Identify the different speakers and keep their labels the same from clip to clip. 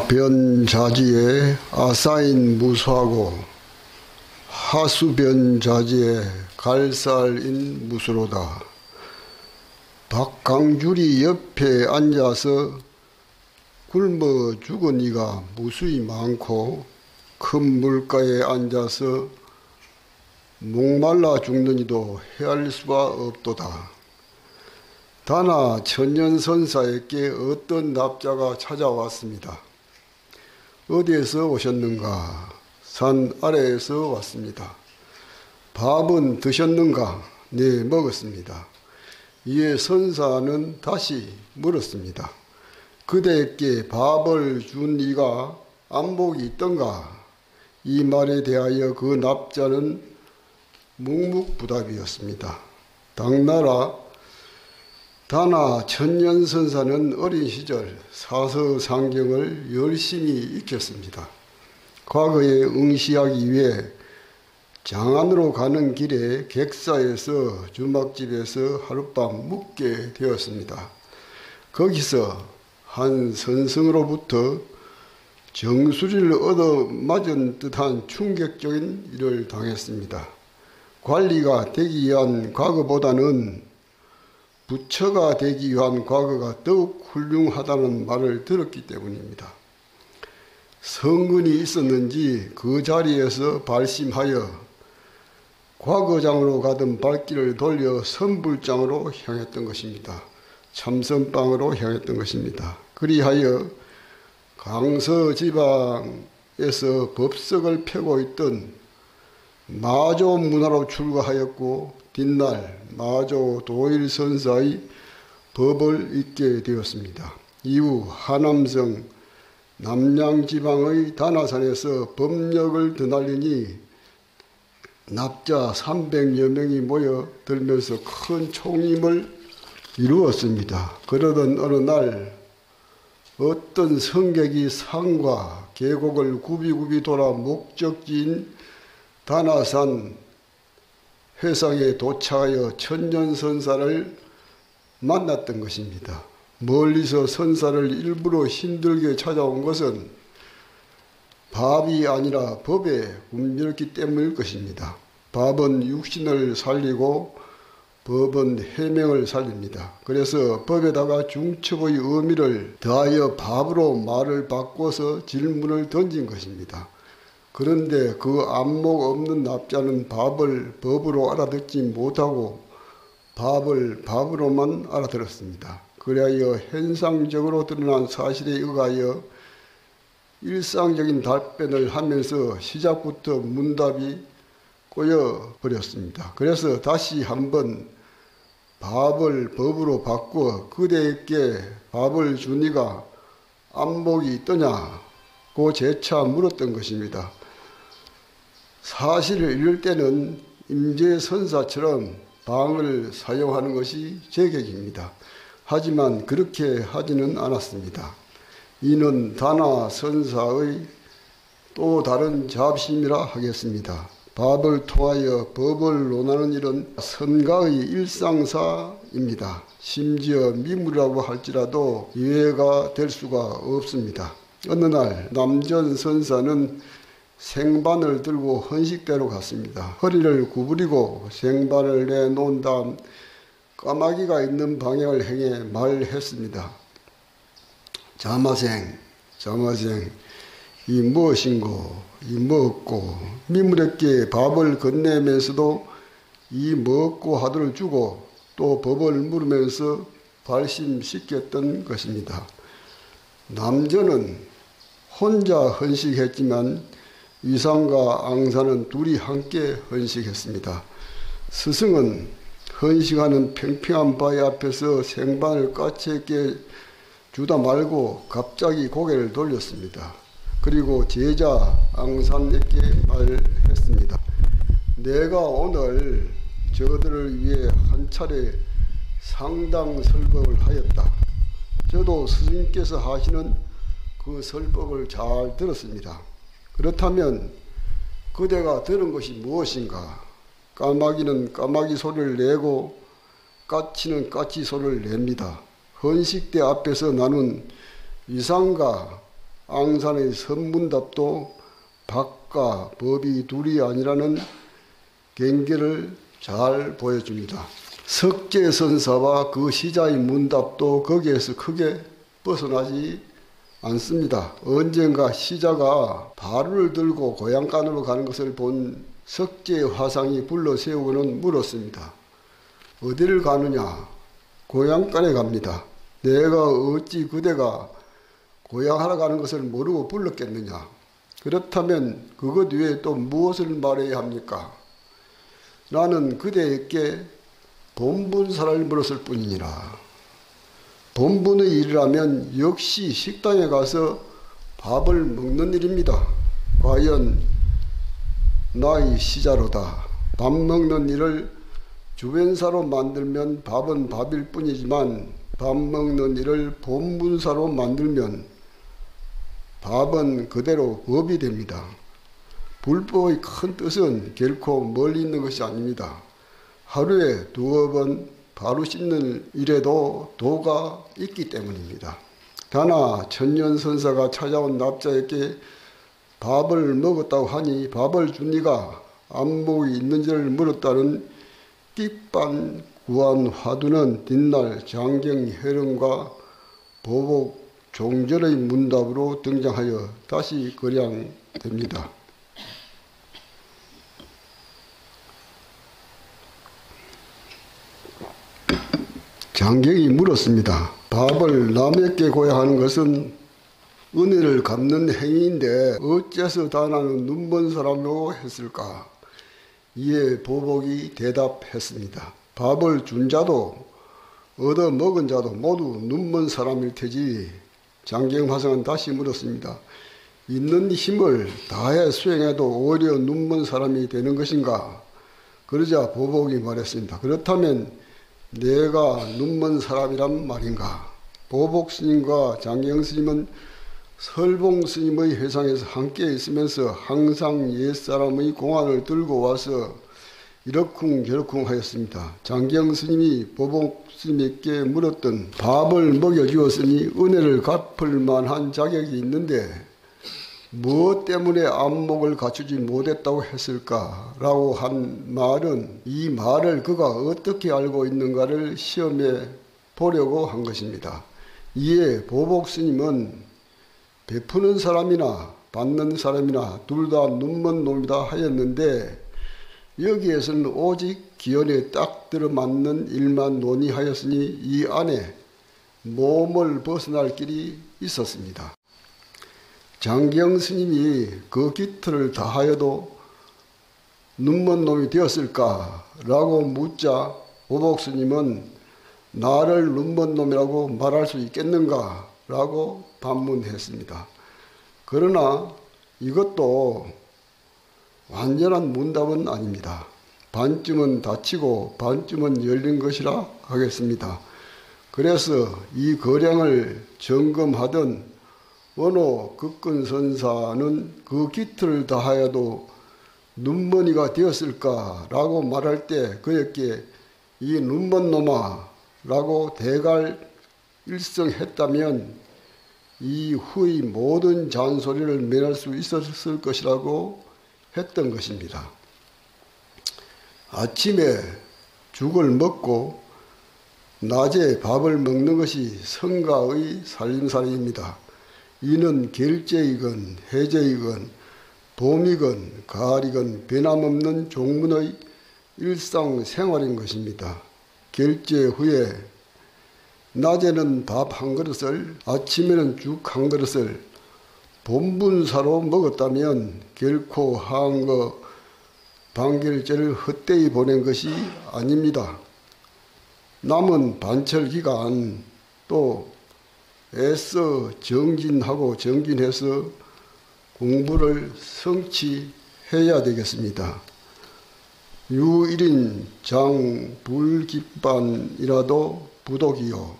Speaker 1: 발라변자지에 아사인 무수하고 하수변자지에 갈살인 무수로다. 박강줄이 옆에 앉아서 굶어 죽은 이가 무수히 많고 큰 물가에 앉아서 목말라 죽는 이도 헤아릴 수가 없도다. 다나 천년선사에게 어떤 납자가 찾아왔습니다. 어디에서 오셨는가? 산 아래에서 왔습니다. 밥은 드셨는가? 네, 먹었습니다. 이에 선사는 다시 물었습니다. 그대에게 밥을 준 이가 안목이 있던가? 이 말에 대하여 그 납자는 묵묵부답이었습니다. 당나라 다나 천년선사는 어린 시절 사서상경을 열심히 익혔습니다. 과거에 응시하기 위해 장안으로 가는 길에 객사에서 주막집에서 하룻밤 묵게 되었습니다. 거기서 한 선생으로부터 정수리를 얻어맞은 듯한 충격적인 일을 당했습니다. 관리가 되기 위한 과거보다는 부처가 되기 위한 과거가 더욱 훌륭하다는 말을 들었기 때문입니다. 성근이 있었는지 그 자리에서 발심하여 과거장으로 가던 발길을 돌려 선불장으로 향했던 것입니다. 참선방으로 향했던 것입니다. 그리하여 강서지방에서 법석을 펴고 있던 마조 문화로 출가하였고 뒷날 마조 도일선사의 법을 읽게 되었습니다. 이후 하남성 남양지방의 다나산에서 법력을 드날리니 납자 300여 명이 모여들면서 큰 총림을 이루었습니다. 그러던 어느 날 어떤 성객이 산과 계곡을 굽이굽이 돌아 목적지인 다나산 회상에 도착하여 천년선사를 만났던 것입니다. 멀리서 선사를 일부러 힘들게 찾아온 것은 밥이 아니라 법에 굶주렸기 때문일 것입니다. 밥은 육신을 살리고 법은 해명을 살립니다. 그래서 법에다가 중첩의 의미를 더하여 밥으로 말을 바꿔서 질문을 던진 것입니다. 그런데 그 안목 없는 납자는 밥을 법으로 알아듣지 못하고 밥을 밥으로만 알아들었습니다. 그리하여 현상적으로 드러난 사실에 의하여 일상적인 답변을 하면서 시작부터 문답이 꼬여버렸습니다. 그래서 다시 한번 밥을 법으로 바꾸어 그대에게 밥을 주니가 안목이 있더냐고 재차 물었던 것입니다. 사실을 이룰 때는 임재선사처럼 방을 사용하는 것이 제격입니다. 하지만 그렇게 하지는 않았습니다. 이는 다나선사의 또 다른 잡심이라 하겠습니다. 밥을 통하여 법을 논하는 일은 선가의 일상사입니다. 심지어 미물이라고 할지라도 이해가 될 수가 없습니다. 어느 날 남전선사는 생반을 들고 헌식대로 갔습니다. 허리를 구부리고 생반을 내놓은 다음 까마귀가 있는 방향을 향해 말했습니다. 자마생, 이 무엇인고, 이 먹고 미물에게 밥을 건네면서도 이 먹고 하도를 주고 또 법을 물으면서 발심시켰던 것입니다. 남전은 혼자 헌식했지만 위상과 앙사는 둘이 함께 헌식했습니다. 스승은 헌식하는 평평한 바위 앞에서 생반을 까치에게 주다 말고 갑자기 고개를 돌렸습니다. 그리고 제자 앙산에게 말했습니다. 내가 오늘 저들을 위해 한 차례 상당 설법을 하였다. 저도 스님께서 하시는 그 설법을 잘 들었습니다. 그렇다면 그대가 들은 것이 무엇인가? 까마귀는 까마귀 소리를 내고 까치는 까치 소리를 냅니다. 헌식대 앞에서 나눈 위상과 앙산의 선문답도 박과 법이 둘이 아니라는 경계를 잘 보여줍니다. 석재선사와 그 시자의 문답도 거기에서 크게 벗어나지 않습니다. 언젠가 시자가 바루를 들고 고향간으로 가는 것을 본 석재의 화상이 불러 세우고는 물었습니다. 어디를 가느냐? 고향간에 갑니다. 내가 어찌 그대가 고향하러 가는 것을 모르고 불렀겠느냐? 그렇다면 그것 외에 또 무엇을 말해야 합니까? 나는 그대에게 본분사를 물었을 뿐이니라. 본분의 일이라면 역시 식당에 가서 밥을 먹는 일입니다. 과연 나의 시자로다. 밥 먹는 일을 주변사로 만들면 밥은 밥일 뿐이지만 밥 먹는 일을 본분사로 만들면 밥은 그대로 법이 됩니다. 불법의 큰 뜻은 결코 멀리 있는 것이 아닙니다. 하루에 두어 번 바로 씻는 일에도 도가 있기 때문입니다. 다나 천년선사가 찾아온 납자에게 밥을 먹었다고 하니 밥을 준 이가 안목이 있는지를 물었다는 깃반 구한 화두는 뒷날 장경혈응과 보복 종절의 문답으로 등장하여 다시 거량됩니다. 장경이 물었습니다. 밥을 남에게 고야하는 것은 은혜를 갚는 행위인데 어째서 다나는 눈먼 사람으로 했을까? 이에 보복이 대답했습니다. 밥을 준 자도 얻어 먹은 자도 모두 눈먼 사람일 테지. 장경화상은 다시 물었습니다. 있는 힘을 다해 수행해도 오히려 눈먼 사람이 되는 것인가? 그러자 보복이 말했습니다. 그렇다면 내가 눈먼 사람이란 말인가? 보복 스님과 장경 스님은 설봉 스님의 회상에서 함께 있으면서 항상 옛사람의 공안을 들고 와서 이러쿵저러쿵 하였습니다. 장경 스님이 보복 스님에게 물었던 밥을 먹여주었으니 은혜를 갚을 만한 자격이 있는데 무엇 때문에 안목을 갖추지 못했다고 했을까라고 한 말은 이 말을 그가 어떻게 알고 있는가를 시험해 보려고 한 것입니다. 이에 보복 스님은 베푸는 사람이나 받는 사람이나 둘 다 눈먼 놈이다 하였는데 여기에서는 오직 기원에 딱 들어맞는 일만 논의하였으니 이 안에 몸을 벗어날 길이 있었습니다. 장경 스님이 그 기틀을 다하여도 눈먼 놈이 되었을까라고 묻자 보복 스님은 나를 눈먼 놈이라고 말할 수 있겠는가라고 반문했습니다. 그러나 이것도 완전한 문답은 아닙니다. 반쯤은 닫히고 반쯤은 열린 것이라 하겠습니다. 그래서 이 거량을 점검하던 원호 극근선사는 그 기틀을 다하여도 눈먼이가 되었을까라고 말할 때 그에게 이 눈먼 놈아 라고 대갈 일성했다면 이후의 모든 잔소리를 면할 수 있었을 것이라고 했던 것입니다. 아침에 죽을 먹고 낮에 밥을 먹는 것이 성가의 살림살이입니다. 이는 결제이건 해제이건 봄이건 가을이건 변함없는 종문의 일상생활인 것입니다. 결제 후에 낮에는 밥 한 그릇을 아침에는 죽 한 그릇을 본분사로 먹었다면 결코 한거 반결제를 헛되이 보낸 것이 아닙니다. 남은 반철 기간 또 애써 정진하고 정진해서 공부를 성취해야 되겠습니다. 유일인 장불깃반이라도 부독이요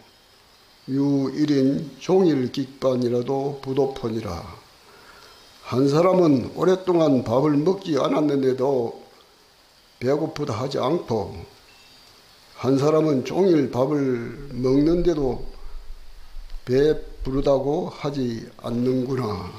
Speaker 1: 유일인 종일깃반이라도 부도폰이라. 한 사람은 오랫동안 밥을 먹지 않았는데도 배고프다 하지 않고 한 사람은 종일 밥을 먹는데도 배부르다고 하지 않는구나.